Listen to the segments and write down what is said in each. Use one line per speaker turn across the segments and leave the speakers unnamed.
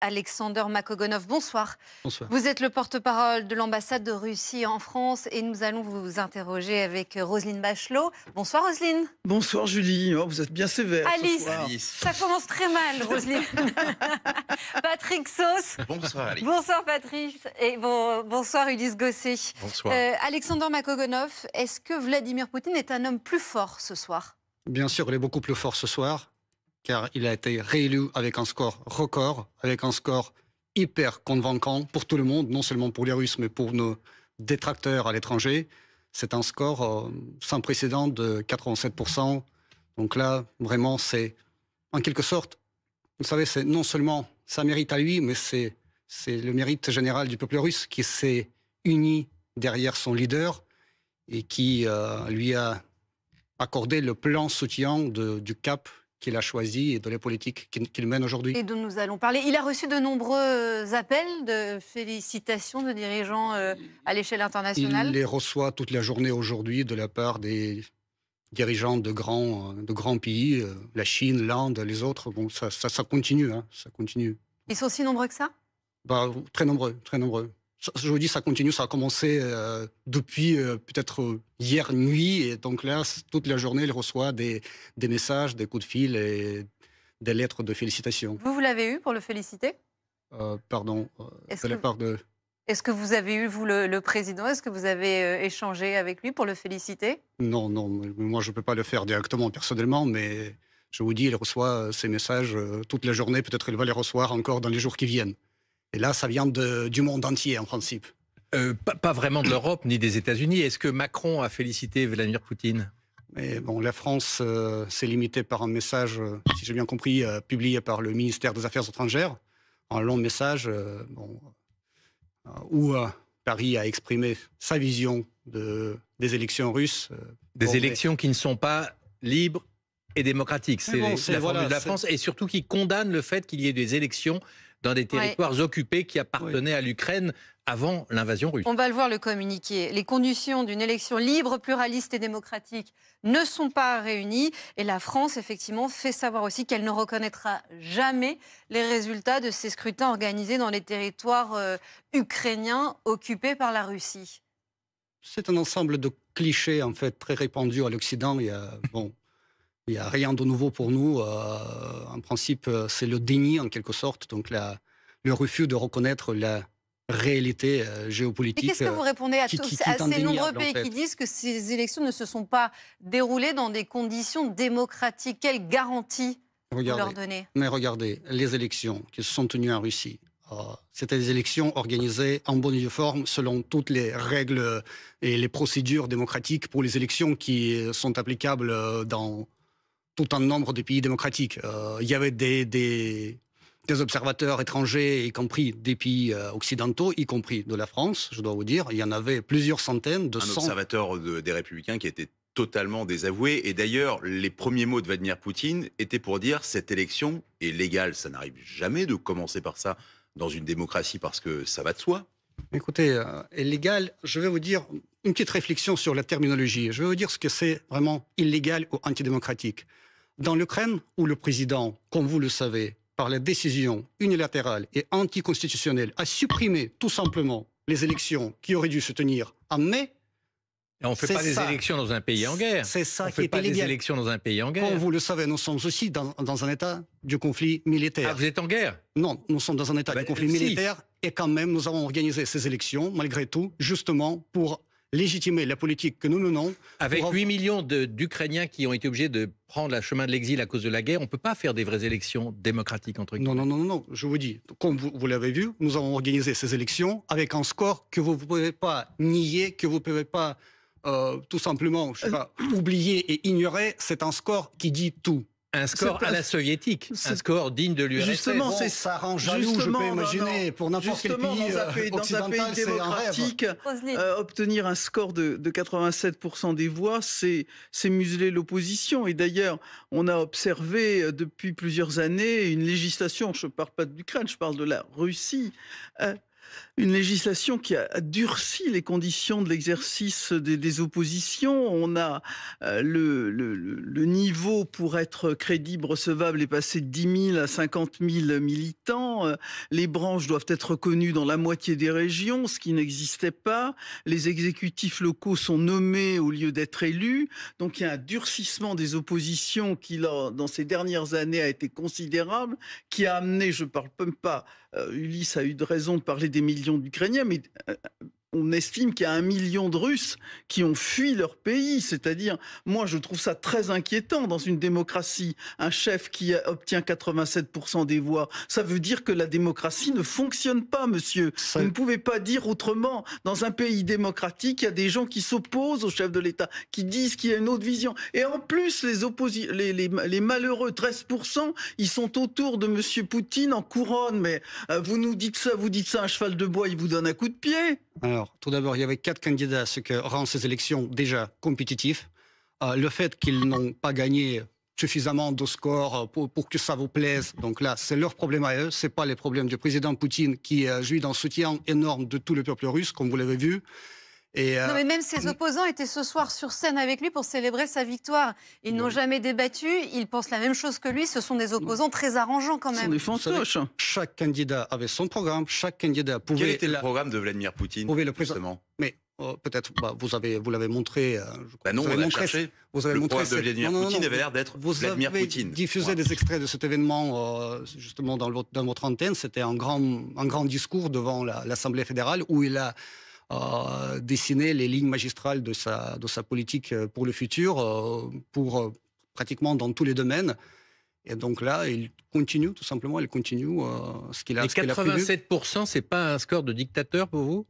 Alexander Makogonov, bonsoir.
Bonsoir.
Vous êtes le porte-parole de l'ambassade de Russie en France et nous allons vous interroger avec Roselyne Bachelot. Bonsoir Roselyne.
Bonsoir Julie, oh, vous êtes bien sévère
Alice,
ce soir.
ça commence très mal Roselyne. Patrick Sauce.
Bonsoir Alice.
Bonsoir Patrice et bonsoir Ulysse Gosset.
Bonsoir.
Alexander Makogonov, est-ce que Vladimir Poutine est un homme plus fort ce soir?
Bien sûr, il est beaucoup plus fort ce soir, car il a été réélu avec un score record, avec un score hyper convaincant pour tout le monde, non seulement pour les Russes, mais pour nos détracteurs à l'étranger. C'est un score sans précédent de 87%. Donc là, vraiment, c'est en quelque sorte, vous savez, c'est non seulement ça mérite à lui, mais c'est le mérite général du peuple russe qui s'est uni derrière son leader et qui lui a accordé le plein soutien du cap qu'il a choisi et de la politique qu'il mène aujourd'hui.
Et dont nous allons parler. Il a reçu de nombreux appels de félicitations de dirigeants à l'échelle internationale.
Il les reçoit toute la journée aujourd'hui de la part des dirigeants de grands pays, la Chine, l'Inde, les autres. Bon, ça continue, hein, ça continue.
Ils sont si nombreux que ça?
Très nombreux, très nombreux. Je vous dis, ça continue, ça a commencé depuis peut-être hier nuit, et donc là, toute la journée, il reçoit des messages, des coups de fil et des lettres de félicitations.
Vous l'avez eu pour le féliciter?
Pardon, de la part de...
Est-ce que vous avez eu, vous, le président? Est-ce que vous avez échangé avec lui pour le féliciter?
Non, moi je ne peux pas le faire directement, personnellement, mais je vous dis, il reçoit ces messages toute la journée, peut-être il va les recevoir encore dans les jours qui viennent. Et là, ça vient du monde entier, en principe.
Pas vraiment de l'Europe ni des États-Unis. Est-ce que Macron a félicité Vladimir Poutine?
Mais bon, la France s'est limitée par un message, si j'ai bien compris, publié par le ministère des Affaires étrangères. Un long message où Paris a exprimé sa vision des élections russes.
Des élections qui ne sont pas libres et démocratiques. C'est la formule de la France. Et surtout qui condamne le fait qu'il y ait des élections dans des territoires occupés qui appartenaient à l'Ukraine avant l'invasion russe.
On va le voir, le communiqué. Les conditions d'une élection libre, pluraliste et démocratique ne sont pas réunies. Et la France, effectivement, fait savoir aussi qu'elle ne reconnaîtra jamais les résultats de ces scrutins organisés dans les territoires ukrainiens occupés par la Russie.
C'est un ensemble de clichés, en fait, très répandus à l'Occident. Il n'y a rien de nouveau pour nous. En principe, c'est le déni, en quelque sorte. Donc, le refus de reconnaître la réalité géopolitique.
Et qu'est-ce que vous répondez à ces nombreux pays qui disent que ces élections ne se sont pas déroulées dans des conditions démocratiques? Quelle garantie vous leur donnez?
Mais regardez, les élections qui se sont tenues en Russie, c'était des élections organisées en bonne et due forme selon toutes les règles et les procédures démocratiques pour les élections qui sont applicables dans tout un nombre de pays démocratiques. Il y avait des observateurs étrangers, y compris des pays occidentaux, y compris de la France, je dois vous dire. Il y en avait plusieurs centaines de
Un observateur des Républicains qui était totalement désavoué. Et d'ailleurs, les premiers mots de Vladimir Poutine étaient pour dire cette élection est légale. Ça n'arrive jamais de commencer par ça dans une démocratie parce que ça va de soi.
Écoutez, illégal, je vais vous dire une petite réflexion sur la terminologie. Je vais vous dire ce que c'est vraiment illégal ou antidémocratique. Dans l'Ukraine, où le président, comme vous le savez, par la décision unilatérale et anticonstitutionnelle, a supprimé tout simplement les élections qui auraient dû se tenir en mai.
Et on ne fait pas des élections dans un pays en guerre.
C'est ça
on
qui est illégal.
On ne fait pas des élections dans un pays en guerre.
Comme vous le savez, nous sommes aussi dans un état de conflit militaire.
Ah, vous êtes en guerre?
Non, nous sommes dans un état de conflit militaire et quand même, nous avons organisé ces élections, malgré tout, justement pour légitimer la politique que nous menons.
Avec 8 millions d'Ukrainiens qui ont été obligés de prendre le chemin de l'exil à cause de la guerre, on ne peut pas faire des vraies élections démocratiques, entre guillemets.
Non, je vous dis, comme vous l'avez vu, nous avons organisé ces élections avec un score que vous ne pouvez pas nier, que vous ne pouvez pas tout simplement, oublier et ignorer. C'est un score qui dit tout.
Un score à la soviétique, un score digne de l'URSS.
Justement,
ça rend jaloux, je peux imaginer, pour n'importe quel pays occidental, c'est un rêve.
Obtenir un score de 87% des voix, c'est museler l'opposition. Et d'ailleurs, on a observé depuis plusieurs années une législation, je ne parle pas de l'Ukraine, je parle de la Russie, Une législation qui a durci les conditions de l'exercice des oppositions. On a le niveau pour être crédible, recevable est passé de 10 000 à 50 000 militants. Les branches doivent être reconnues dans la moitié des régions, ce qui n'existait pas. Les exécutifs locaux sont nommés au lieu d'être élus. Donc il y a un durcissement des oppositions qui, dans ces dernières années, a été considérable, qui a amené, je ne parle même pas, Ulysse a eu de raison de parler des millions d'Ukrainiens, mais on estime qu'il y a 1 million de Russes qui ont fui leur pays. C'est-à-dire, moi, je trouve ça très inquiétant dans une démocratie. Un chef qui obtient 87% des voix, ça veut dire que la démocratie ne fonctionne pas, monsieur. Vous ne pouvez pas dire autrement. Dans un pays démocratique, il y a des gens qui s'opposent au chef de l'État, qui disent qu'il y a une autre vision. Et en plus, les malheureux 13%, ils sont autour de monsieur Poutine en couronne. Mais vous nous dites ça, à un cheval de bois, il vous donne un coup de pied.
Alors, tout d'abord, il y avait 4 candidats, ce qui rend ces élections déjà compétitives. Le fait qu'ils n'ont pas gagné suffisamment de scores pour que ça vous plaise, donc là, c'est leur problème à eux, c'est pas les problèmes du président Poutine qui jouit d'un soutien énorme de tout le peuple russe, comme vous l'avez vu.
Non, mais même ses opposants étaient ce soir sur scène avec lui pour célébrer sa victoire. Ils n'ont jamais débattu, ils pensent la même chose que lui. Ce sont des opposants très arrangeants quand même.
Ce sont des fantoches.
Chaque candidat avait son programme, chaque candidat pouvait...
Quel était le programme de Vladimir Poutine, justement?
Mais peut-être, vous l'avez montré.
Non, on l'a cherché.
Vous avez
le
montré
programme de Vladimir Poutine avait l'air d'être Vladimir Poutine.
Vous avez diffusé des extraits de cet événement justement dans votre antenne. C'était un grand discours devant l'Assemblée fédérale où il a dessiner les lignes magistrales de sa politique pour le futur, pratiquement dans tous les domaines. Et donc là, il continue, tout simplement, ce qu'il a prévu.
Et 87%, c'est pas un score de dictateur pour vous?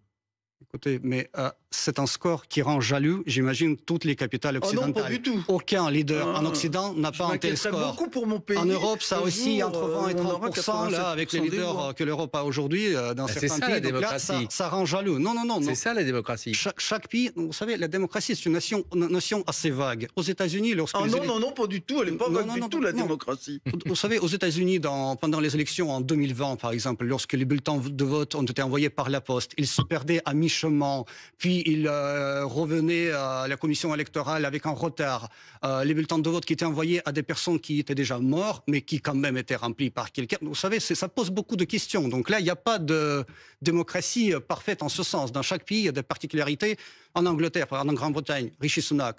Écoutez, mais c'est un score qui rend jaloux, j'imagine, toutes les capitales occidentales.
Non, pas du tout.
Aucun leader en Occident n'a pas un tel score.
Beaucoup pour mon pays.
En Europe, ça aussi, entre 20 et 30%, là, avec les leaders que l'Europe a aujourd'hui, dans certains pays.
La démocratie.
Donc là, ça rend jaloux. Non.
C'est ça, la démocratie.
Chaque pays, vous savez, la démocratie, c'est une notion assez vague. Aux États-Unis, lorsque...
non, pas du tout. Elle n'est pas vague du tout, la démocratie.
Vous savez, aux États-Unis, pendant les élections en 2020, par exemple, lorsque les bulletins de vote ont été envoyés par la poste, ils se perdaient à mi-chemin, puis ils revenaient à la commission électorale avec un retard. Les bulletins de vote qui étaient envoyés à des personnes qui étaient déjà mortes, mais qui quand même étaient remplis par quelqu'un. Vous savez, ça pose beaucoup de questions. Donc là, il n'y a pas de démocratie parfaite en ce sens. Dans chaque pays, il y a des particularités. En Angleterre, en Grande-Bretagne, Rishi Sunak,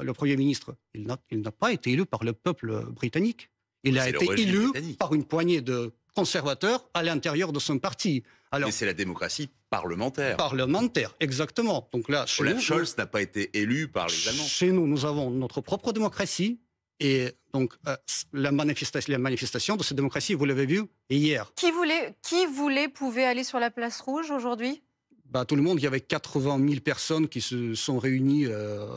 le Premier ministre, il n'a pas été élu par le peuple britannique. Il a été élu par une poignée de conservateurs à l'intérieur de son parti.
Alors, mais c'est la démocratie parlementaire.
Parlementaire, exactement. Donc là,
Olaf Scholz n'a pas été élu par les Allemands.
Chez nous, nous avons notre propre démocratie. Et donc, la manifestation de cette démocratie, vous l'avez vu hier.
Qui pouvait aller sur la place rouge aujourd'hui ?
Tout le monde, il y avait 80 000 personnes qui se sont réunies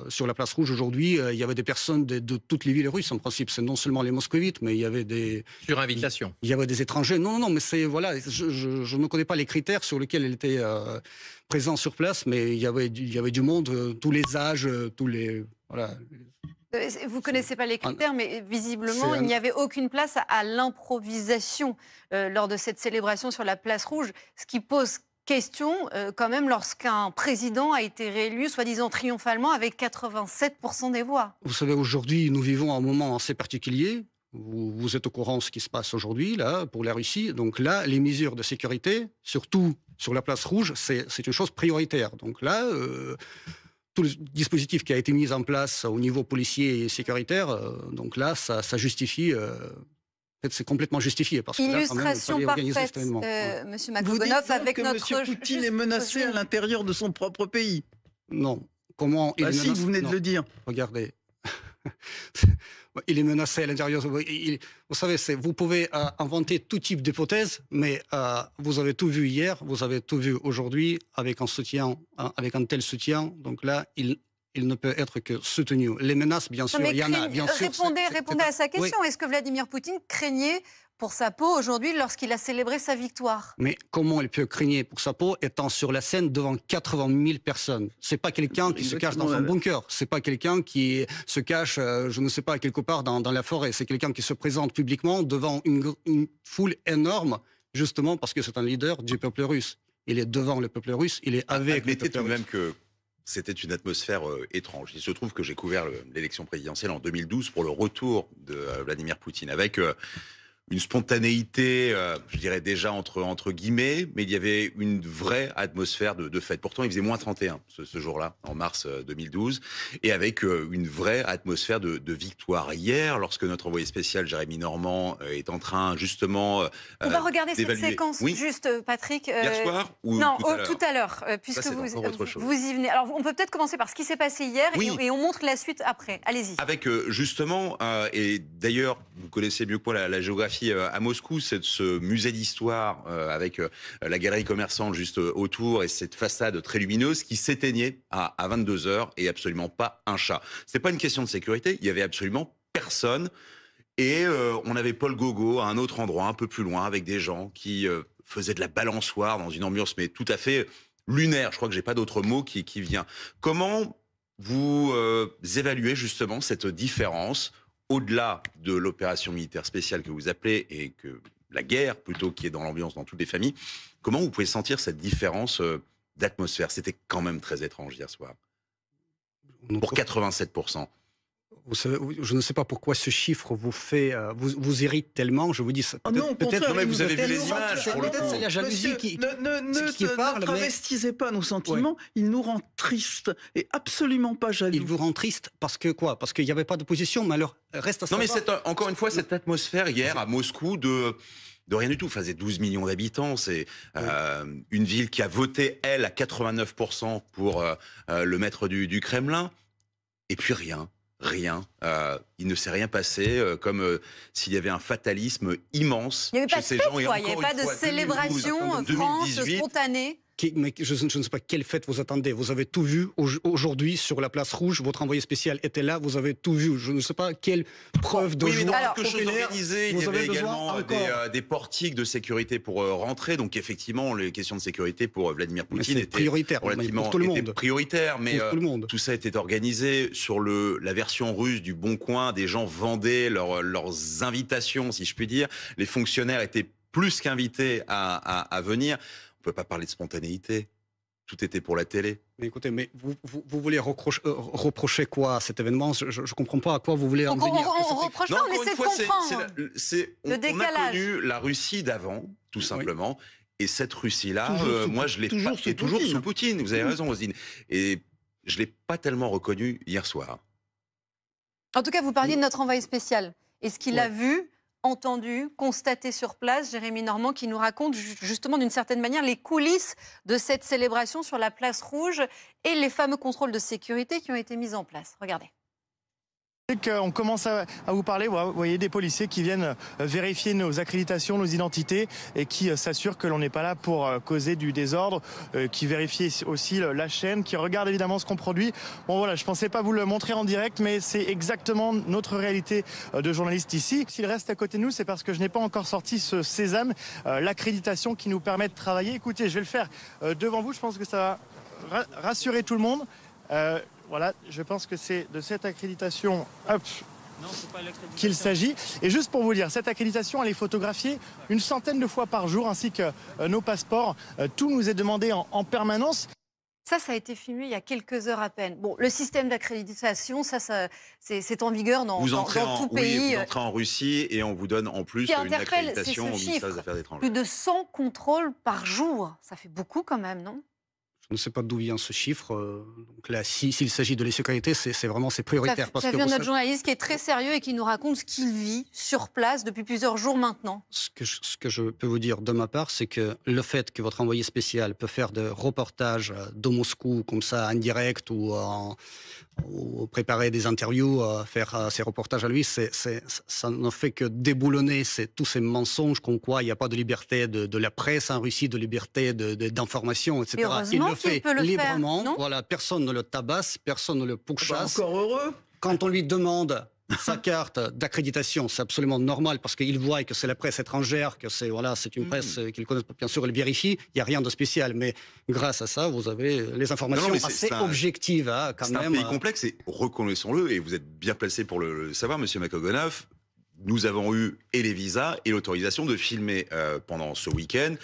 sur la place rouge aujourd'hui. Il y avait des personnes de toutes les villes russes, en principe. C'est non seulement les moscovites, mais il y avait des...
Sur invitation.
Il y avait des étrangers. Non, mais c'est... Voilà, je ne connais pas les critères sur lesquels elle était présente sur place, mais il y avait du monde, tous les âges, tous les... Voilà.
Vous ne connaissez pas les critères, mais visiblement, il n'y avait aucune place à l'improvisation lors de cette célébration sur la place rouge, ce qui pose question quand même lorsqu'un président a été réélu, soi-disant triomphalement, avec 87% des voix.
Vous savez, aujourd'hui, nous vivons un moment assez particulier. Vous êtes au courant de ce qui se passe aujourd'hui, là, pour la Russie. Donc là, les mesures de sécurité, surtout sur la place rouge, c'est une chose prioritaire. Donc là, tout le dispositif qui a été mis en place au niveau policier et sécuritaire, donc là, ça justifie... c'est complètement justifié. Parce que
illustration
là,
parfaite, Monsieur Maklobanov, avec notre...
M. Poutine est menacé à l'intérieur de son propre pays.
Non. Comment il est menacé?
Si, vous venez de le dire.
Regardez. Il est menacé à l'intérieur. Vous savez, vous pouvez inventer tout type d'hypothèses, mais vous avez tout vu hier, vous avez tout vu aujourd'hui avec un tel soutien. Donc là, il ne peut être que soutenu. Les menaces, bien sûr, il y en a. Bien sûr,
répondez à sa question. Oui. Est-ce que Vladimir Poutine craignait pour sa peau aujourd'hui lorsqu'il a célébré sa victoire?
Mais comment il peut craigner pour sa peau étant sur la scène devant 80 000 personnes? C'est pas quelqu'un qui se cache dans un bunker. C'est pas quelqu'un qui se cache, je ne sais pas, quelque part dans la forêt. C'est quelqu'un qui se présente publiquement devant une foule énorme, justement parce que c'est un leader du peuple russe. il est devant le peuple russe, il est avec le
Admettez
peuple
tout de
russe.
même que c'était une atmosphère étrange. Il se trouve que j'ai couvert l'élection présidentielle en 2012 pour le retour de Vladimir Poutine, avec une spontanéité, je dirais déjà entre guillemets, mais il y avait une vraie atmosphère de fête. Pourtant, il faisait moins 31 ce jour-là, en mars 2012, et avec une vraie atmosphère de victoire. Hier, lorsque notre envoyé spécial, Jérémy Normand, est en train justement
on va regarder cette
d'évaluer.
séquence,
Oui.
juste, Patrick.
Hier soir ou
non,
tout à l'heure
tout à l'heure, puisque
c'est
vous
encore autre chose.
y venez. Alors, on peut peut-être commencer par ce qui s'est passé hier,
Oui.
et on montre la suite après. Allez-y.
Avec justement, et d'ailleurs, vous connaissez mieux que moi la géographie à Moscou, c'est ce musée d'histoire avec la galerie commerçante juste autour et cette façade très lumineuse qui s'éteignait à 22h et absolument pas un chat. C'était pas une question de sécurité, il y avait absolument personne. Et on avait Paul Gauguin à un autre endroit, un peu plus loin, avec des gens qui faisaient de la balançoire dans une ambiance mais tout à fait lunaire. Je crois que j'ai pas d'autre mot qui vient. Comment vous évaluez justement cette différence au-delà de l'opération militaire spéciale que vous appelez et que la guerre plutôt qui est dans l'ambiance dans toutes les familles? Comment vous pouvez sentir cette différence d'atmosphère? C'était quand même très étrange hier soir. Pour 87%.
Vous savez, je ne sais pas pourquoi ce chiffre vous fait, vous irrite tellement. Je vous dis, peut-être.
Non, mais vous avez vu les images.
Peut-être c'est la jalousie qui parle.
Ne travestissez pas nos sentiments. Ouais. Il nous rend tristes et absolument pas jaloux.
Il vous rend triste parce que quoi? Parce qu'il n'y avait pas d'opposition. Mais alors, reste à savoir.
Non, mais encore une fois, cette atmosphère hier à Moscou de rien du tout. Enfin, c'est 12 millions d'habitants. C'est une ville qui a voté, elle, à 89% pour le maître du Kremlin. Et puis rien. Il ne s'est rien passé, comme s'il y avait un fatalisme immense.
Il n'y avait pas de
ces
fête,
gens.
quoi. Il n'y avait pas de célébration France spontanée.
Mais je ne sais pas quelle fête vous attendez. Vous avez tout vu aujourd'hui sur la place rouge. Votre envoyé spécial était là. Vous avez tout vu. Je ne sais pas quelle preuve de joie.
Alors, quelque chose d'organisé. Il y avait également des portiques de sécurité pour rentrer. Donc effectivement, les questions de sécurité pour Vladimir Poutine étaient
prioritaires
relativement prioritaires. Mais tout ça était organisé sur la version russe du Bon Coin. Des gens vendaient leurs invitations, si je puis dire. Les fonctionnaires étaient plus qu'invités à venir. On ne peut pas parler de spontanéité. Tout était pour la télé.
Mais écoutez, mais vous voulez reprocher quoi à cet événement? Je ne comprends pas à quoi vous voulez en venir.
On reproche pas, on essaie de comprendre. Le décalage.
On a connu la Russie d'avant, tout simplement. Oui. Et cette Russie-là, moi, je l'ai pas. Et toujours sous Poutine. Vous avez raison, Roselyne. Et je ne l'ai pas tellement reconnue hier soir.
En tout cas, vous parliez de notre envoyé spécial. Est-ce qu'il a vu, entendu, constaté sur place, Jérémy Normand, qui nous raconte justement d'une certaine manière les coulisses de cette célébration sur la place rouge et les fameux contrôles de sécurité qui ont été mis en place. Regardez.
On commence à vous parler, vous voyez des policiers qui viennent vérifier nos accréditations, nos identités et qui s'assurent que l'on n'est pas là pour causer du désordre, qui vérifient aussi la chaîne, qui regardent évidemment ce qu'on produit. Bon voilà, je ne pensais pas vous le montrer en direct, mais c'est exactement notre réalité de journaliste ici. S'il reste à côté de nous, c'est parce que je n'ai pas encore sorti ce sésame, l'accréditation qui nous permet de travailler. Écoutez, je vais le faire devant vous, je pense que ça va rassurer tout le monde. Voilà, je pense que c'est de cette accréditation qu'il s'agit. Et juste pour vous dire, cette accréditation, elle est photographiée une centaine de fois par jour, ainsi que nos passeports. Tout nous est demandé en permanence.
Ça a été filmé il y a quelques heures à peine. Bon, le système d'accréditation, c'est en vigueur dans tout pays.
Vous entrez en Russie et on vous donne en plus une accréditation au ministère des Affaires étrangères.
Plus de 100 contrôles par jour. Ça fait beaucoup quand même, non ?
Je ne sais pas d'où vient ce chiffre. Donc là, s'il s'agit de la sécurité, c'est prioritaire.
Ça vient de notre journaliste qui est très sérieux et qui nous raconte ce qu'il vit sur place depuis plusieurs jours maintenant.
Ce que je peux vous dire de ma part, c'est que le fait que votre envoyé spécial peut faire des reportages de Moscou comme ça en direct ou préparer des interviews, faire ces reportages à lui, ça ne fait que déboulonner tous ces mensonges comme quoi il n'y a pas de liberté de la presse en Russie, de liberté d'information, etc.
Et heureusement qu'il peut le
librement.
Faire, non ?
Voilà, personne ne le tabasse, personne ne le pourchasse.
Encore heureux.
Quand on lui demande sa carte d'accréditation, c'est absolument normal parce qu'il voit que c'est la presse étrangère, que c'est une presse qu'il connaît, bien sûr, il vérifie, il n'y a rien de spécial. Mais grâce à ça, vous avez les informations assez objectives. Quand même.
C'est un pays complexe et reconnaissons-le, et vous êtes bien placé pour le savoir, monsieur Makogonov. nous avons eu et les visas et l'autorisation de filmer pendant ce week-end.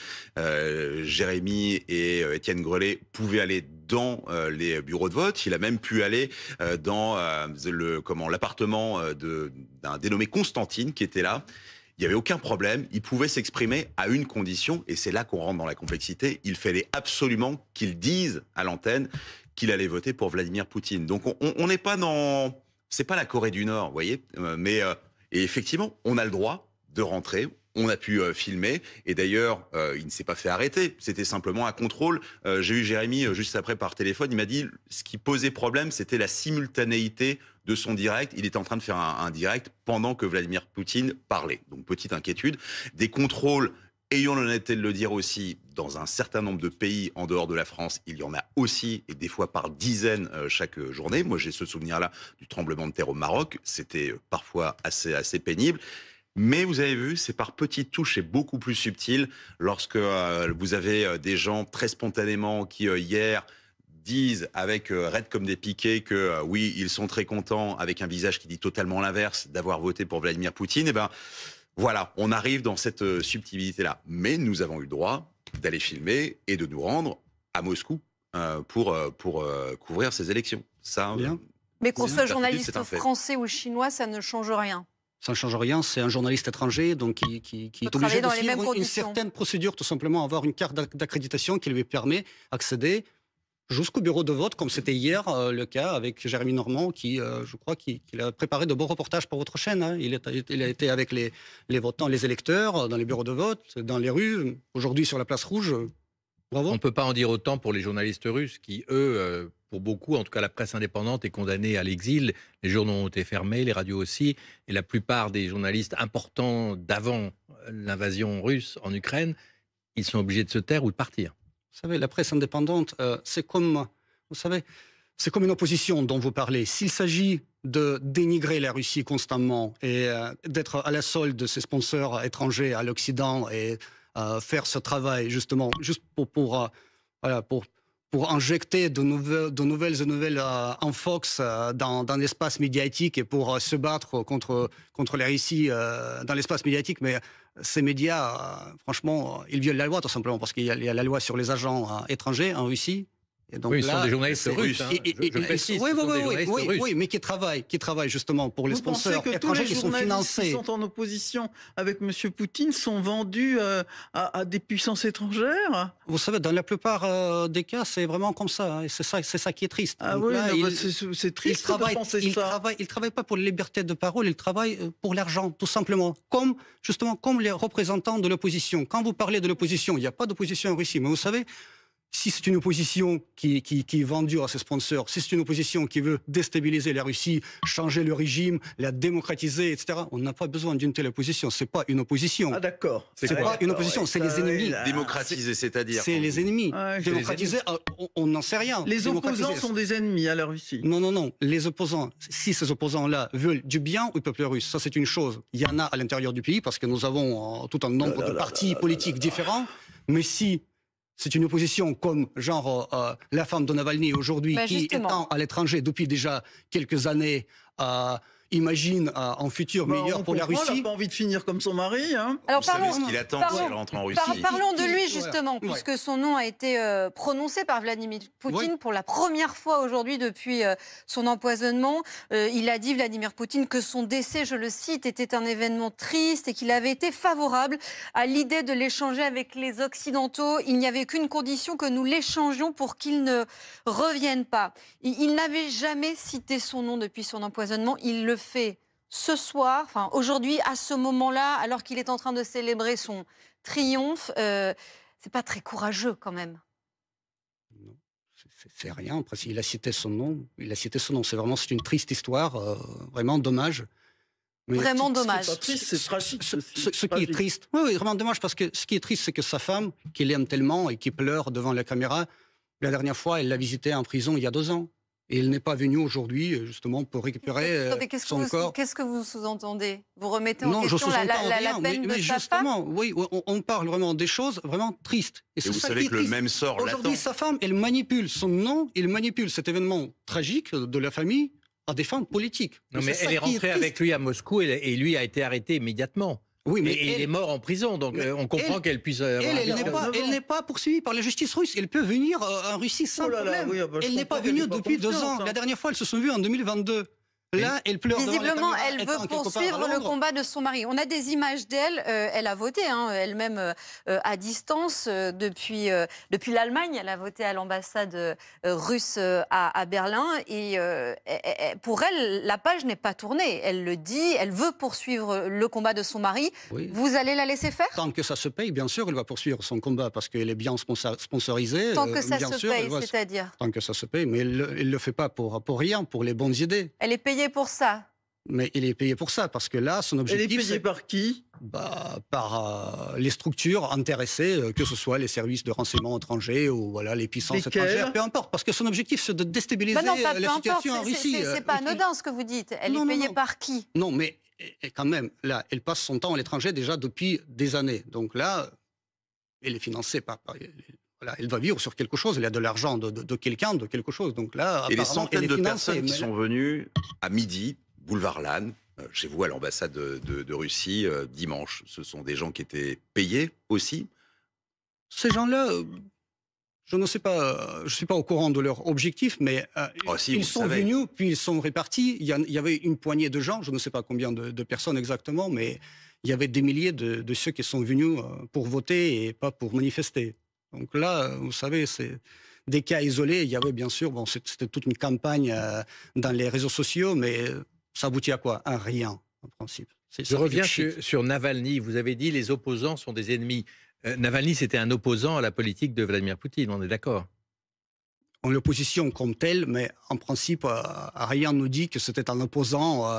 Jérémy et Étienne Grelet pouvaient aller dans les bureaux de vote. Il a même pu aller dans l'appartement d'un dénommé Constantine qui était là. Il n'y avait aucun problème. Il pouvait s'exprimer à une condition, et c'est là qu'on rentre dans la complexité. Il fallait absolument qu'il dise à l'antenne qu'il allait voter pour Vladimir Poutine. Donc on n'est pas dans... C'est pas la Corée du Nord, vous voyez, et effectivement, on a le droit de rentrer. On a pu filmer, et d'ailleurs, il ne s'est pas fait arrêter. C'était simplement un contrôle. J'ai eu Jérémy juste après par téléphone. Il m'a dit ce qui posait problème, c'était la simultanéité de son direct. Il était en train de faire un direct pendant que Vladimir Poutine parlait. Donc petite inquiétude. Des contrôles, ayons l'honnêteté de le dire aussi, dans un certain nombre de pays en dehors de la France, il y en a aussi, et des fois par dizaines chaque journée. Moi, j'ai ce souvenir-là du tremblement de terre au Maroc. C'était parfois assez pénible. Mais vous avez vu, c'est par petites touches et beaucoup plus subtil lorsque vous avez des gens très spontanément qui, hier, disent avec raide comme des piquets que oui, ils sont très contents, avec un visage qui dit totalement l'inverse, d'avoir voté pour Vladimir Poutine. Et ben voilà, on arrive dans cette subtilité-là. Mais nous avons eu le droit d'aller filmer et de nous rendre à Moscou pour couvrir ces élections. Ça,
mais qu'on soit journaliste français ou chinois, ça ne change rien.
Ça ne change rien, c'est un journaliste étranger donc qui est obligé de suivre une certaine procédure, tout simplement avoir une carte d'accréditation qui lui permet d'accéder jusqu'au bureau de vote, comme c'était hier le cas avec Jérémy Normand, qui, je crois, qu'il a préparé de beaux reportages pour votre chaîne. Hein. Il a été avec les votants, les électeurs, dans les bureaux de vote, dans les rues, aujourd'hui sur la place Rouge. Bravo.
On ne peut pas en dire autant pour les journalistes russes qui, eux, pour beaucoup, en tout cas la presse indépendante est condamnée à l'exil. Les journaux ont été fermés, les radios aussi. Et la plupart des journalistes importants d'avant l'invasion russe en Ukraine, ils sont obligés de se taire ou de partir.
Vous savez, la presse indépendante, c'est comme une opposition dont vous parlez. S'il s'agit de dénigrer la Russie constamment et d'être à la solde de ses sponsors étrangers à l'Occident et faire ce travail justement juste pour injecter de nouvelles infox dans l'espace médiatique et pour se battre contre la Russie dans l'espace médiatique, mais ces médias, franchement, ils violent la loi tout simplement parce qu'il y a la loi sur les agents étrangers en Russie.
Et donc oui, là, ils sont des journalistes russes. Hein, je précise.
Oui, mais qui travaillent justement pour les sponsors étrangers qui sont financés.
Qui sont en opposition avec M. Poutine sont vendus à des puissances étrangères.
Vous savez, dans la plupart des cas, c'est vraiment comme ça. Hein, et c'est ça qui est triste.
Ah donc oui, là, c'est triste de penser ça.
Ils ne travaillent pas pour la liberté de parole, ils travaillent pour l'argent, tout simplement. Comme les représentants de l'opposition. Quand vous parlez de l'opposition, il n'y a pas d'opposition en Russie, mais vous savez, si c'est une opposition qui est vendue à ses sponsors, si c'est une opposition qui veut déstabiliser la Russie, changer le régime, la démocratiser, etc., on n'a pas besoin d'une telle opposition. C'est pas une opposition.
Ah d'accord.
C'est pas une opposition, c'est les ennemis.
Démocratiser, c'est-à-dire
c'est les ennemis. Démocratiser, on n'en sait rien.
Les opposants sont des ennemis à la Russie.
Non. Les opposants, si ces opposants-là veulent du bien au peuple russe, ça c'est une chose. Il y en a à l'intérieur du pays parce que nous avons tout un nombre de partis politiques différents. Mais si c'est une opposition comme la femme de Navalny aujourd'hui, qui étant à l'étranger depuis déjà quelques années, imagine un futur meilleur pour la Russie.
Elle n'a pas envie de finir comme son mari. Hein.
Alors,
vous savez ce qu'il attend s'il rentre en Russie.
Parlons de lui justement, puisque son nom a été prononcé par Vladimir Poutine pour la première fois aujourd'hui depuis son empoisonnement. Il a dit, Vladimir Poutine, que son décès, je le cite, était un événement triste et qu'il avait été favorable à l'idée de l'échanger avec les Occidentaux. Il n'y avait qu'une condition, que nous l'échangions pour qu'il ne revienne pas. Il n'avait jamais cité son nom depuis son empoisonnement. Il le fait ce soir, enfin aujourd'hui, à ce moment-là, alors qu'il est en train de célébrer son triomphe. C'est pas très courageux quand même.
Non, c'est rien. Après, il a cité son nom. C'est une triste histoire, vraiment dommage.
Mais
vraiment dommage.
C'est pas triste, c'est tragique.
Ce qui est triste, oui, vraiment dommage, parce que ce qui est triste, c'est que sa femme, qu'il aime tellement et qui pleure devant la caméra, la dernière fois, elle l'a visité en prison il y a 2 ans. Et il n'est pas venu aujourd'hui, justement, pour récupérer son corps.
Qu'est-ce que vous sous-entendez? Vous remettez en question la peine de sa femme?
Oui, on parle vraiment des choses vraiment tristes.
Et vous savez que le même sort l'attend.
Aujourd'hui, sa femme, elle manipule son nom, elle manipule cet événement tragique de la famille à des fins politiques.
Non, mais elle est rentrée avec lui à Moscou et lui a été arrêté immédiatement.
Oui, mais
il est mort en prison, donc on comprend qu'elle puisse avoir...
Elle n'est pas poursuivie par la justice russe. Elle peut venir en Russie sans problème.
Oui,
elle n'est pas venue depuis 2 ans. La dernière fois, elles se sont vues en 2022. Là, elle pleure.
Visiblement, elle veut poursuivre le combat de son mari. On a des images d'elle. Elle a voté elle-même à distance depuis l'Allemagne. Elle a voté à l'ambassade russe à Berlin. Et pour elle, la page n'est pas tournée. Elle le dit. Elle veut poursuivre le combat de son mari. Oui. Vous allez la laisser faire?
Tant que ça se paye, bien sûr, elle va poursuivre son combat parce qu'elle est bien sponsorisée.
Tant que ça se paye, c'est-à-dire?
Tant que ça se paye, mais elle ne le fait pas pour rien, pour les bonnes idées.
Elle est payée pour ça.
Mais il est payé pour ça, parce que là, son objectif...
Elle est payée par qui?
Par les structures intéressées, que ce soit les services de renseignement étrangers ou voilà, les puissances étrangères, peu importe. Parce que son objectif, c'est de déstabiliser la situation en Russie.
C'est pas anodin ce que vous dites. Elle est payée par qui?
Non, mais quand même, là, elle passe son temps à l'étranger déjà depuis des années. Donc là, elle est financée par voilà, elle va vivre sur quelque chose, elle a de l'argent de quelqu'un, de quelque chose. Donc là,
et les centaines de personnes qui sont venues à midi, boulevard Lannes, chez vous à l'ambassade de Russie, dimanche, ce sont des gens qui étaient payés aussi?
Ces gens-là, je ne sais pas, je ne suis pas au courant de leur objectif, mais ils sont venus, puis ils sont répartis. Il y avait une poignée de gens, je ne sais pas combien de personnes exactement, mais il y avait des milliers de ceux qui sont venus pour voter et pas pour manifester. Donc là, vous savez, c'est des cas isolés. Il y avait bien sûr, c'était toute une campagne dans les réseaux sociaux, mais ça aboutit à quoi? À rien, en principe.
Je reviens sur Navalny. Vous avez dit les opposants sont des ennemis. Navalny, c'était un opposant à la politique de Vladimir Poutine, on est d'accord?
En l'opposition comme telle, mais en principe, rien ne nous dit que c'était un opposant.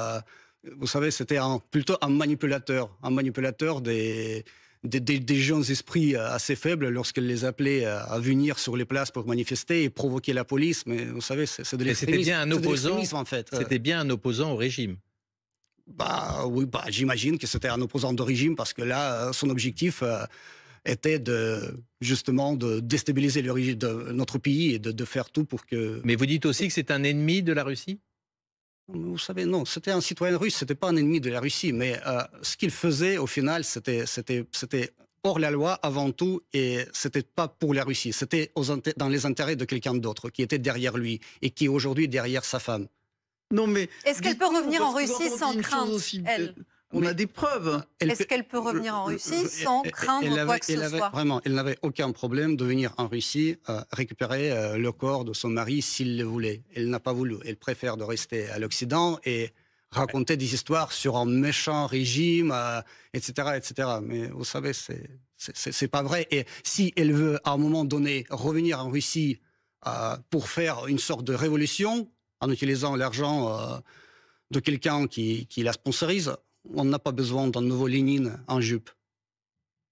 Vous savez, c'était plutôt un manipulateur des jeunes esprits assez faibles lorsqu'elle les appelait à venir sur les places pour manifester et provoquer la police. Mais vous savez, c'est de l'extrémisme.
C'était bien un opposant,
en fait.
C'était bien un opposant au régime.
Oui, j'imagine que c'était un opposant de régime parce que là, son objectif était justement de déstabiliser le régime de notre pays et de faire tout pour que...
Mais vous dites aussi que c'est un ennemi de la Russie?
Vous savez, non, c'était un citoyen russe, c'était pas un ennemi de la Russie, mais ce qu'il faisait au final, c'était hors la loi avant tout, et c'était pas pour la Russie, c'était dans les intérêts de quelqu'un d'autre qui était derrière lui et qui est aujourd'hui derrière sa femme.
Non, mais
est-ce qu'elle peut revenir en Russie sans crainte, elle?
On a des preuves.
Est-ce qu'elle peut revenir en Russie sans craindre quoi que ce soit?
Vraiment, elle n'avait aucun problème de venir en Russie récupérer le corps de son mari s'il le voulait. Elle n'a pas voulu. Elle préfère de rester à l'Occident et raconter des histoires sur un méchant régime, etc., etc. Mais vous savez, c'est pas vrai. Et si elle veut, à un moment donné, revenir en Russie pour faire une sorte de révolution, en utilisant l'argent de quelqu'un qui la sponsorise, on n'a pas besoin d'un nouveau Lénine en jupe.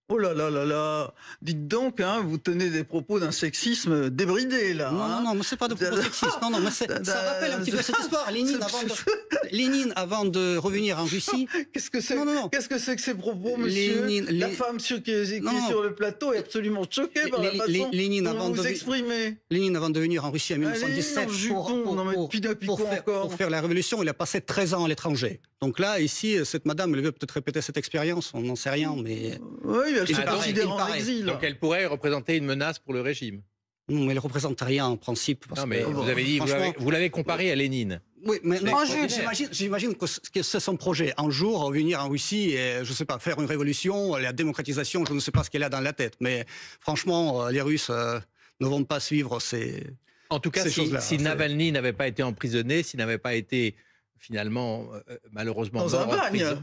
Oh là là là là! Dites donc, vous tenez des propos d'un sexisme débridé, là.
Non, mais c'est pas de propos sexistes. Non, mais ça rappelle un petit peu cette histoire. Lénine, avant de revenir en Russie...
Qu'est-ce que c'est que ces propos, monsieur? La femme qui est sur le plateau est absolument choquée par la façon dont vous vous exprimez.
Lénine, avant de venir en Russie en 1917, pour faire la révolution, il a passé 13 ans à l'étranger. Donc là, ici, cette madame, elle veut peut-être répéter cette expérience, on n'en sait rien, mais...
Oui, elle se considère en exil.
Donc elle pourrait représenter une menace pour le régime.
Non, mais elle ne représente rien en principe.
Non, mais vous avez dit, vous l'avez comparé à Lénine.
Oui, mais j'imagine que c'est son projet. Un jour, revenir en Russie et, je ne sais pas, faire une révolution, la démocratisation, je ne sais pas ce qu'elle a dans la tête. Mais franchement, les Russes ne vont pas suivre ces...
En tout cas, si Navalny n'avait pas été emprisonné, s'il n'avait pas été... finalement, malheureusement,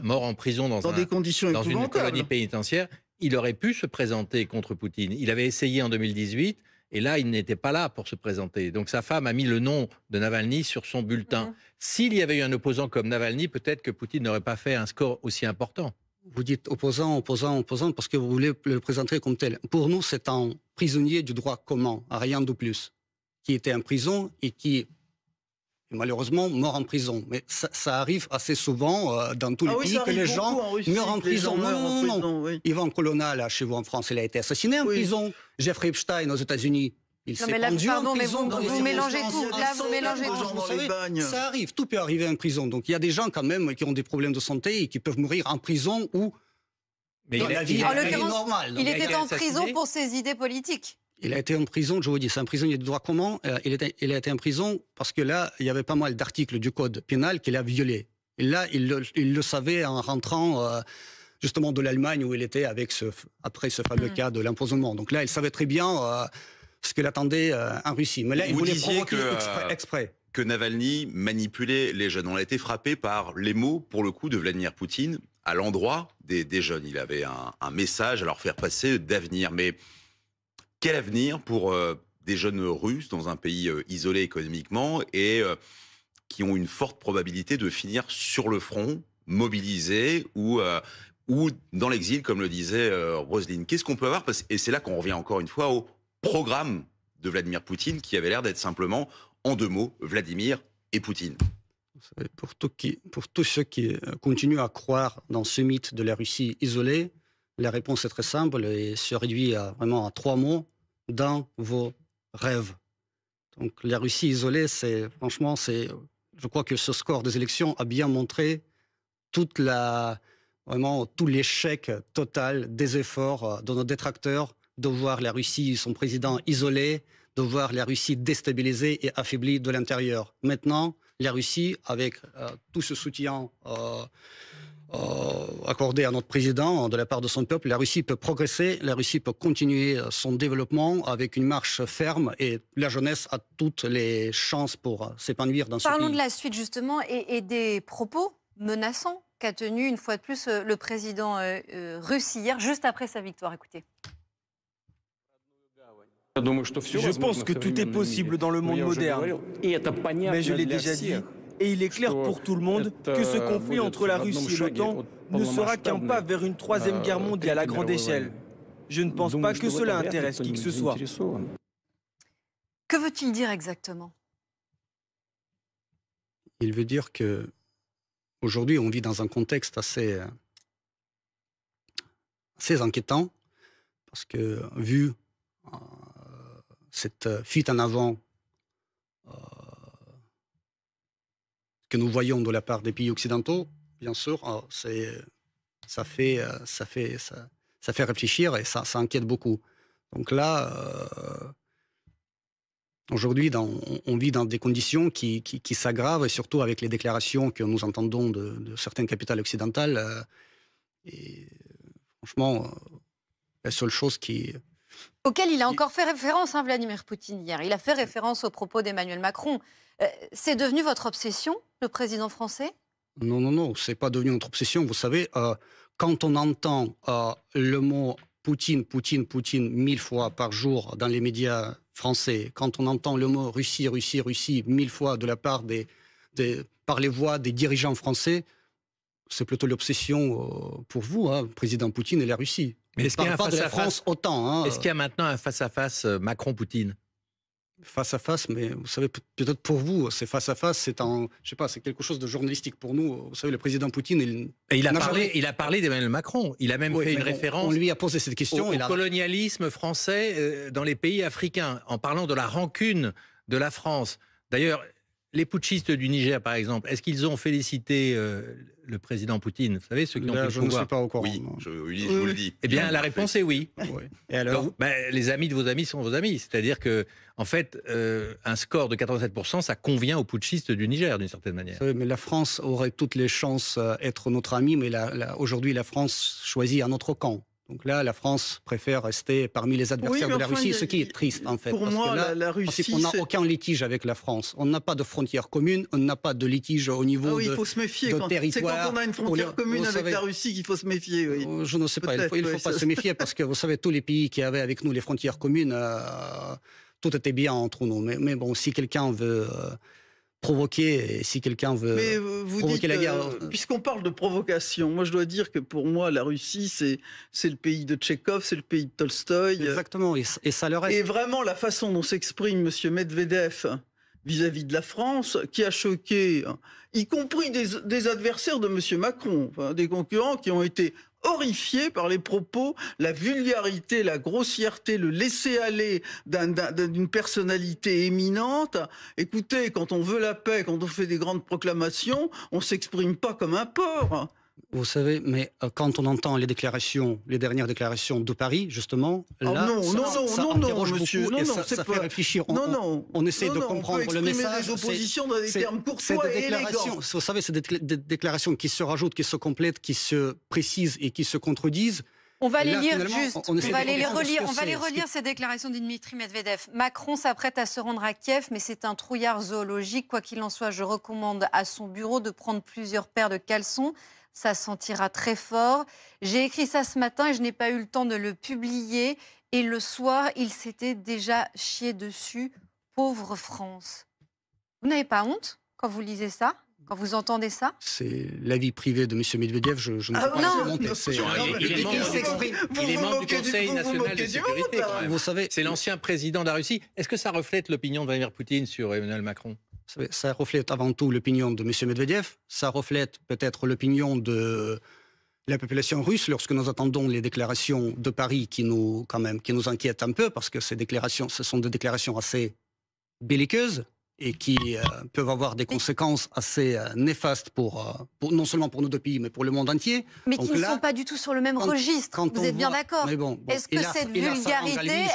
mort en prison dans
des conditions
dans une colonie pénitentiaire, il aurait pu se présenter contre Poutine. Il avait essayé en 2018, et là, il n'était pas là pour se présenter. Donc sa femme a mis le nom de Navalny sur son bulletin. S'il y avait eu un opposant comme Navalny, peut-être que Poutine n'aurait pas fait un score aussi important.
Vous dites opposant, parce que vous voulez le présenter comme tel. Pour nous, c'est un prisonnier du droit commun, rien de plus, qui était en prison et qui... malheureusement, mort en prison. Mais ça arrive assez souvent dans tous les pays que les gens meurent en prison. Non. Oui. Yvan Colonna, là, chez vous en France, il a été assassiné en prison. Jeffrey Epstein aux États-Unis, Il
Non,
s'est
mais là,
pendu
pardon,
en
mais
prison dans des
vous mélangez tout.
circonstances
Là, vous mélangez
extrêmement,
tout.
vous savez,
les bagnes.
ça arrive, tout peut arriver en prison. Donc il y a des gens quand même qui ont des problèmes de santé et qui peuvent mourir en prison ou
Mais
dans la vie
En
normale.
l'occurrence, il
a
était
été
en
assassiné.
prison pour ses idées politiques.
Il a été en prison, je vous dis, c'est un prisonnier de droit commun. Il a été en prison parce que là, il y avait pas mal d'articles du code pénal qu'il a violés. Et là, il le savait en rentrant justement de l'Allemagne où il était après ce fameux cas de l'empoisonnement. Donc là, il savait très bien ce qu'il attendait en Russie. Mais là, il
Vous
voulait
disiez
provoquer exprès.
que Navalny manipulait les jeunes. On a été frappé par les mots, pour le coup, de Vladimir Poutine à l'endroit des jeunes. Il avait un message à leur faire passer d'avenir. Mais quel avenir pour des jeunes Russes dans un pays isolé économiquement et qui ont une forte probabilité de finir sur le front, mobilisés ou dans l'exil, comme le disait Roselyne. Qu'est-ce qu'on peut avoir? Et c'est là qu'on revient encore une fois au programme de Vladimir Poutine, qui avait l'air d'être simplement, en 2 mots, Vladimir et Poutine.
Vous savez, pour tous ceux qui continuent à croire dans ce mythe de la Russie isolée, la réponse est très simple et se réduit vraiment à 3 mots: dans vos rêves. Donc la Russie isolée, franchement, je crois que ce score des élections a bien montré vraiment tout l'échec total des efforts de nos détracteurs de voir la Russie, son président isolé, de voir la Russie déstabilisée et affaiblie de l'intérieur. Maintenant, la Russie, avec tout ce soutien accordé à notre président de la part de son peuple, la Russie peut progresser, la Russie peut continuer son développement avec une marche ferme et la jeunesse a toutes les chances pour s'épanouir dans ce pays.
Parlons de la suite justement et des propos menaçants qu'a tenu une fois de plus le président russe hier, juste après sa victoire. Écoutez.
Je pense que tout est possible dans le monde moderne. Mais je l'ai déjà dit, et il est clair pour tout le monde que ce conflit entre la Russie et l'OTAN ne sera qu'un pas vers une 3e guerre mondiale à grande échelle. Je ne pense pas que cela intéresse qui que ce soit.
Que veut-il dire exactement?
Il veut dire que aujourd'hui, on vit dans un contexte assez inquiétant, parce que vu cette fuite en avant que nous voyons de la part des pays occidentaux, bien sûr, ça fait réfléchir et ça inquiète beaucoup. Donc là, aujourd'hui, on vit dans des conditions qui s'aggravent, et surtout avec les déclarations que nous entendons de certaines capitales occidentales. Et franchement, la seule chose
auquel il a encore fait référence, Vladimir Poutine, hier. Il a fait référence aux propos d'Emmanuel Macron. C'est devenu votre obsession, le président français?
Non, c'est pas devenu notre obsession. Vous savez, quand on entend le mot Poutine 1000 fois par jour dans les médias français, quand on entend le mot Russie 1000 fois de la part par les voix des dirigeants français, c'est plutôt l'obsession pour vous, président Poutine et la Russie.
Mais est-ce qu'il y a un
face-à-face autant.
Est-ce qu'il y a maintenant un face-à-face Macron-Poutine?
Face-à-face, mais vous savez, peut-être pour vous, c'est face-à-face, je sais pas, c'est quelque chose de journalistique pour nous. Vous savez, le président Poutine,
il a parlé d'Emmanuel Macron. Il a même fait une référence.
On lui a posé cette question.
Au colonialisme français dans les pays africains, en parlant de la rancune de la France. D'ailleurs, les putschistes du Niger, par exemple, est-ce qu'ils ont félicité le président Poutine? Vous savez, ceux qui ont pris le pouvoir.
Je ne suis pas au courant.
Oui, je vous le dis.
Eh bien, la réponse est oui.
Et alors
les amis de vos amis sont vos amis. C'est-à-dire que, en fait, un score de 87%, ça convient aux putschistes du Niger, d'une certaine manière.
Mais la France aurait toutes les chances d'être notre ami, mais aujourd'hui, la France choisit un autre camp. Donc là, la France préfère rester parmi les adversaires de la Russie, ce qui est triste, en fait.
Pour moi, la Russie,
on n'a aucun litige avec la France. On n'a pas de frontière commune, on n'a pas de litige au niveau
il faut se méfier
de territoire.
C'est quand on a une frontière commune avec la Russie qu'il faut se méfier. Oui.
Je ne sais pas, il ne faut pas se méfier, parce que vous savez, tous les pays qui avaient avec nous les frontières communes, tout était bien entre nous. Mais bon, si quelqu'un veut provoquer, si quelqu'un veut provoquer la guerre...
Puisqu'on parle de provocation, moi je dois dire que pour moi la Russie c'est le pays de Tchekhov, c'est le pays de Tolstoï.
Exactement, et ça le reste.
Et vraiment la façon dont s'exprime M. Medvedev vis-à-vis de la France, qui a choqué, y compris des adversaires de M. Macron, des concurrents qui ont été horrifié par les propos, la vulgarité, la grossièreté, le laisser-aller d'une personnalité éminente. Écoutez, quand on veut la paix, quand on fait des grandes proclamations, on s'exprime pas comme un porc.
Vous savez, mais quand on entend les dernières déclarations de Paris, justement, là,
non, monsieur, non,
ça fait réfléchir. On essaie de comprendre le message.
Des oppositions dans des termes courtois et élégants.
Vous savez, c'est des déclarations qui se rajoutent, qui se complètent, qui se précisent et qui se contredisent.
On va les lire juste. On va les relire, ces déclarations de Dmitri Medvedev. Macron s'apprête à se rendre à Kiev, mais c'est un trouillard zoologique. Quoi qu'il en soit, je recommande à son bureau de prendre plusieurs paires de caleçons. Ça sentira très fort. J'ai écrit ça ce matin et je n'ai pas eu le temps de le publier. Et le soir, il s'était déjà chié dessus. Pauvre France. Vous n'avez pas honte quand vous lisez ça ? Quand vous entendez ça?
C'est l'avis privé de M. Medvedev, je ne sais pas commenter.
Il est membre du Conseil national de sécurité.
Vous savez,
c'est l'ancien président de la Russie. Est-ce que ça reflète l'opinion de Vladimir Poutine sur Emmanuel Macron?
Ça reflète avant tout l'opinion de M. Medvedev. Ça reflète peut-être l'opinion de la population russe lorsque nous attendons les déclarations de Paris qui nous inquiètent un peu parce que ce sont des déclarations assez belliqueuses et qui peuvent avoir des conséquences assez néfastes non seulement pour nos deux pays, mais pour le monde entier.
Mais qui ne sont pas du tout sur le même registre, vous êtes bien d'accord? Est-ce que cette vulgarité,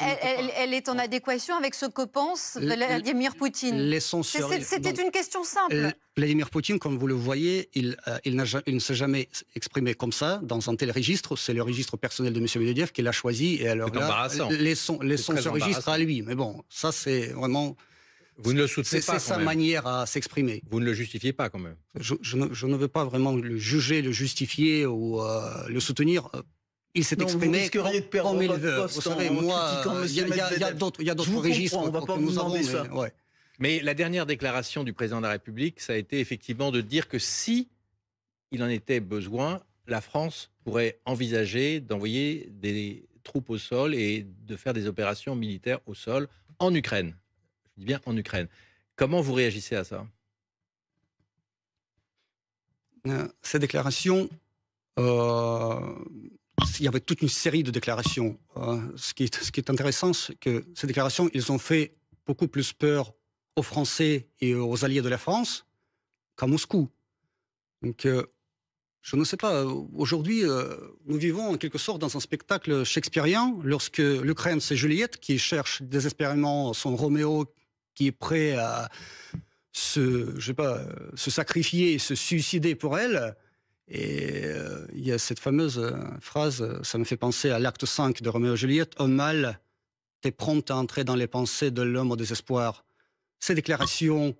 elle est en adéquation avec ce que pense Vladimir Poutine? C'était une question simple.
Vladimir Poutine, comme vous le voyez, il ne s'est jamais exprimé comme ça, dans un tel registre. C'est le registre personnel de M. Medvedev qu'il a choisi. Et alors là, laissons ce registre à lui. Mais bon, ça c'est vraiment...
Vous ne le soutenez pas.
C'est sa manière à s'exprimer.
Vous ne le justifiez pas quand même.
Je ne veux pas vraiment le juger, le justifier ou le soutenir. Il s'est exprimé comme il veut. Vous savez, moi, il y a d'autres registres que nous avons.
Mais la dernière déclaration du président de la République, ça a été effectivement de dire que si il en était besoin, la France pourrait envisager d'envoyer des troupes au sol et de faire des opérations militaires au sol en Ukraine. Je dis bien en Ukraine. Comment vous réagissez à ça?
Ces déclarations, il y avait toute une série de déclarations. Ce qui est intéressant, c'est que ces déclarations, ils ont fait beaucoup plus peur aux Français et aux alliés de la France qu'à Moscou. Donc, je ne sais pas, aujourd'hui, nous vivons en quelque sorte dans un spectacle shakespearien, lorsque l'Ukraine, c'est Juliette qui cherche désespérément son Roméo, qui est prêt à se sacrifier et se suicider pour elle. Et il y a cette fameuse phrase, ça me fait penser à l'acte 5 de Roméo et Juliette, « Un mal, t'es prompt à entrer dans les pensées de l'homme au désespoir ». Ces déclarations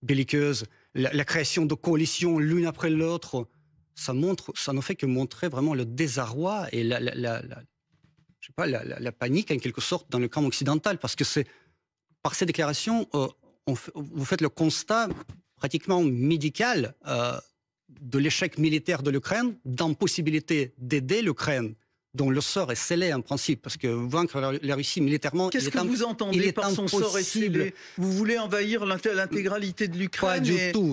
belliqueuses, la création de coalitions l'une après l'autre, ça ne fait que montrer vraiment le désarroi et la panique en quelque sorte dans le camp occidental, parce que par ces déclarations, vous faites le constat pratiquement médical de l'échec militaire de l'Ukraine, d'impossibilité d'aider l'Ukraine, dont le sort est scellé en principe, parce que vaincre la Russie militairement...
Qu'est-ce que vous entendez par son sort est scellé? Vous voulez envahir l'intégralité de l'Ukraine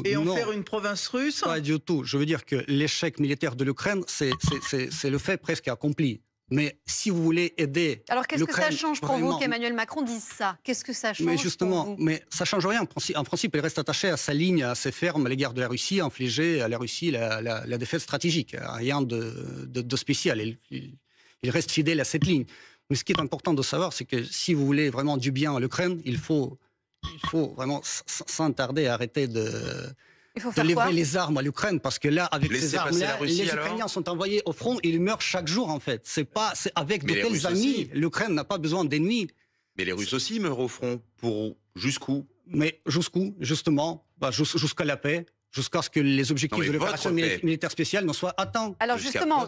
et en faire une province russe?
Pas du tout. Je veux dire que l'échec militaire de l'Ukraine, c'est le fait presque accompli. Mais si vous voulez aider...
Alors qu'est-ce que ça change pour vous qu'Emmanuel Macron dise ça? Qu'est-ce que ça change pour vous?
Mais ça ne change rien. En principe, il reste attaché à sa ligne assez ferme à l'égard de la Russie, infliger à la Russie la défaite stratégique. Rien de spécial. Il reste fidèle à cette ligne. Mais ce qui est important de savoir, c'est que si vous voulez vraiment du bien à l'Ukraine, il faut vraiment, sans tarder, arrêter de livrer les armes à l'Ukraine, parce que là, avec ces armes-là, les Ukrainiens sont envoyés au front et ils meurent chaque jour, en fait. C'est avec de tels amis, l'Ukraine n'a pas besoin d'ennemis.
Mais les Russes aussi meurent au front. Pour jusqu'où?
Mais jusqu'où, justement? Jusqu'à la paix. Jusqu'à ce que les objectifs de l'opération militaire spéciale ne soient atteints.
Alors justement,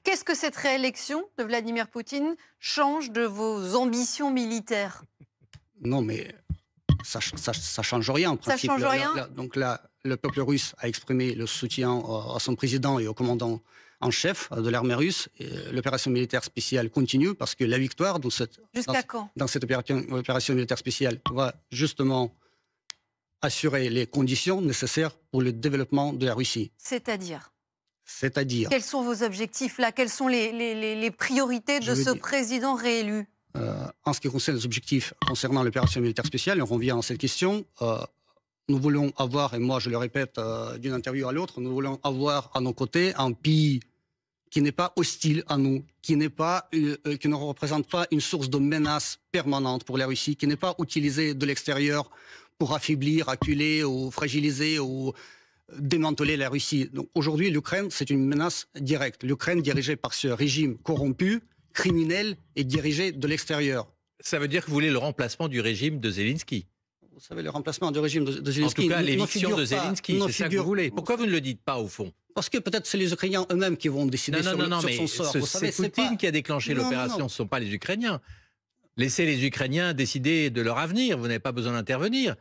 qu'est-ce que cette réélection de Vladimir Poutine change de vos ambitions militaires?
Non, mais ça change rien en principe.
Ça change rien.
Donc là, le peuple russe a exprimé le soutien à son président et au commandant en chef de l'armée russe. L'opération militaire spéciale continue parce que la victoire dans cette opération militaire spéciale va justement assurer les conditions nécessaires pour le développement de la Russie.
C'est-à-dire?
C'est-à-dire...
Quels sont vos objectifs là? Quelles sont les priorités de ce président réélu?
En ce qui concerne les objectifs concernant l'opération militaire spéciale, on revient à cette question. Nous voulons avoir, et moi je le répète d'une interview à l'autre, nous voulons avoir à nos côtés un pays qui n'est pas hostile à nous, qui ne représente pas une source de menace permanente pour la Russie, qui n'est pas utilisé de l'extérieur pour affaiblir, acculer ou fragiliser ou démanteler la Russie. Donc aujourd'hui, l'Ukraine, c'est une menace directe. L'Ukraine dirigée par ce régime corrompu, criminel et dirigé de l'extérieur.
Ça veut dire que vous voulez le remplacement du régime de Zelensky?
Vous savez, le remplacement du régime de Zelensky...
En tout cas, l'éviction de Zelensky, c'est ça que vous voulez. Pourquoi vous ne le dites pas, au fond?
Parce que peut-être c'est les Ukrainiens eux-mêmes qui vont décider sur son sort.
C'est Poutine qui a déclenché l'opération, ce ne sont pas les Ukrainiens. Laissez les Ukrainiens décider de leur avenir, vous n'avez pas besoin d'intervenir.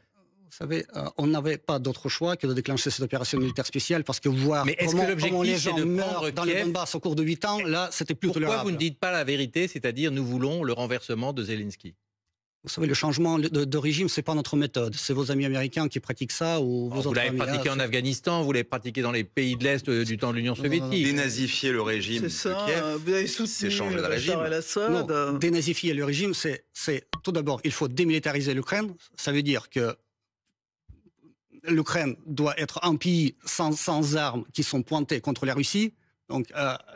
Vous savez, on n'avait pas d'autre choix que de déclencher cette opération militaire spéciale parce que voir comment les gens meurent dans les Donbass au cours de 8 ans, là, c'était plus tolérable.
Pourquoi vous ne dites pas la vérité, c'est-à-dire nous voulons le renversement de Zelensky?
Vous savez, le changement de régime, c'est pas notre méthode. C'est vos amis américains qui pratiquent ça ou vos autres amis.
Vous l'avez pratiqué en Afghanistan, vous l'avez pratiqué dans les pays de l'Est du temps de l'Union soviétique.
Dénazifier le régime de Kiev,
vous avez soutenu
c'est changer de régime.
Non, dénazifier le régime, c'est tout d'abord, il faut démilitariser l'Ukraine. Ça veut dire que l'Ukraine doit être un pays sans armes qui sont pointées contre la Russie. Donc,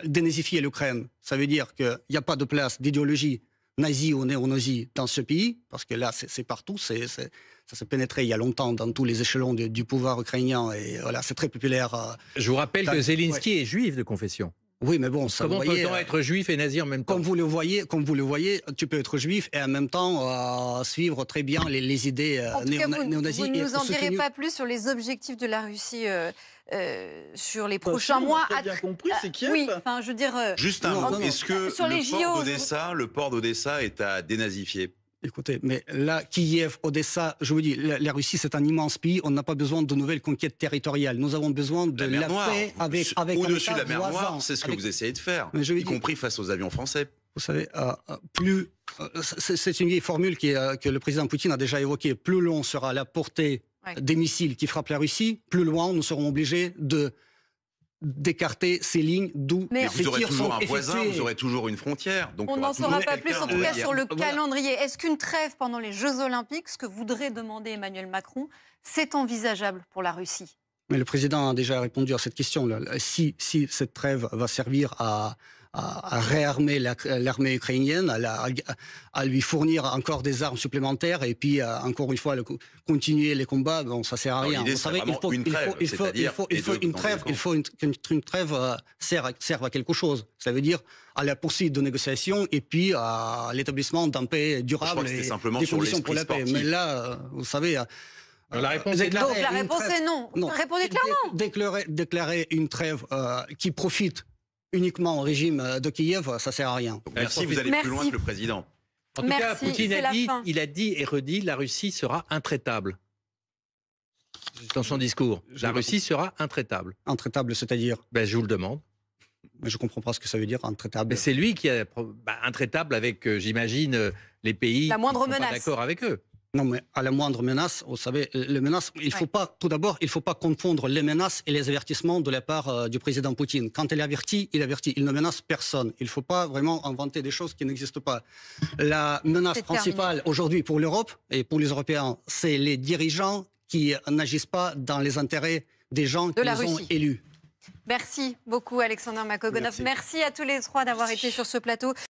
dénazifier l'Ukraine, ça veut dire qu'il n'y a pas de place d'idéologie nazi ou néo-nazi dans ce pays, parce que là, c'est partout, ça s'est pénétré il y a longtemps dans tous les échelons du pouvoir ukrainien, et voilà, c'est très populaire.
Je vous rappelle que Zelensky est juif de confession.
Oui, mais bon, ça.
Comment peut-on être juif et nazi en même temps?
Comme vous le voyez, tu peux être juif et en même temps suivre très bien les idées néo-nazis.
Vous ne nous en direz pas plus sur les objectifs de la Russie sur les prochains mois.
On a bien compris, c'est Kiev.
Oui, enfin, je veux dire.
Juste un mot. Est-ce que le port d'Odessa est à dénazifier?
Écoutez, mais là, Kiev, Odessa, je vous dis, la Russie, c'est un immense pays. On n'a pas besoin de nouvelles conquêtes territoriales. Nous avons besoin de la paix avec
au-dessus de la mer Noire, c'est ce que vous essayez de faire, y compris face aux avions français.
Vous savez, c'est une vieille formule que le président Poutine a déjà évoquée. Plus long sera la portée des missiles qui frappent la Russie, plus loin nous serons obligés d'écarter ces lignes d'où
mais vous aurez toujours un voisin, vous aurez toujours une frontière. Donc
on n'en saura pas plus, en tout cas, sur le calendrier. Est-ce qu'une trêve pendant les Jeux Olympiques, ce que voudrait demander Emmanuel Macron, c'est envisageable pour la Russie?
Mais le président a déjà répondu à cette question. Si cette trêve va servir à réarmer l'armée ukrainienne, à lui fournir encore des armes supplémentaires et puis encore une fois continuer les combats, bon, ça sert à rien.
Vous savez, il faut
une trêve serve à quelque chose. Ça veut dire à la poursuite de négociations et puis à l'établissement d'un paix durable et des conditions pour la paix. Mais là, vous savez.
La réponse est
donc la réponse est non. Répondez clairement.
Déclarer une trêve qui profite uniquement au régime de Kiev, ça ne sert à rien.
Donc, merci, vous allez plus loin que le président.
En tout cas, Poutine a dit et redit, la Russie sera intraitable. Dans son discours, la Russie sera intraitable.
Intraitable, c'est-à-dire?
Je vous le demande.
Mais je ne comprends pas ce que ça veut dire, intraitable.
C'est lui qui est intraitable avec, j'imagine, les pays
qui ne sont
pas d'accord avec eux.
Non, mais à la moindre menace, vous savez, les menaces, tout d'abord, il ne faut pas confondre les menaces et les avertissements de la part du président Poutine. Quand il avertit, il avertit. Il ne menace personne. Il ne faut pas vraiment inventer des choses qui n'existent pas. La menace principale aujourd'hui pour l'Europe et pour les Européens, c'est les dirigeants qui n'agissent pas dans les intérêts des gens qu'ils ont élus.
Merci beaucoup, Alexander Makogonov. Merci à tous les trois d'avoir été sur ce plateau.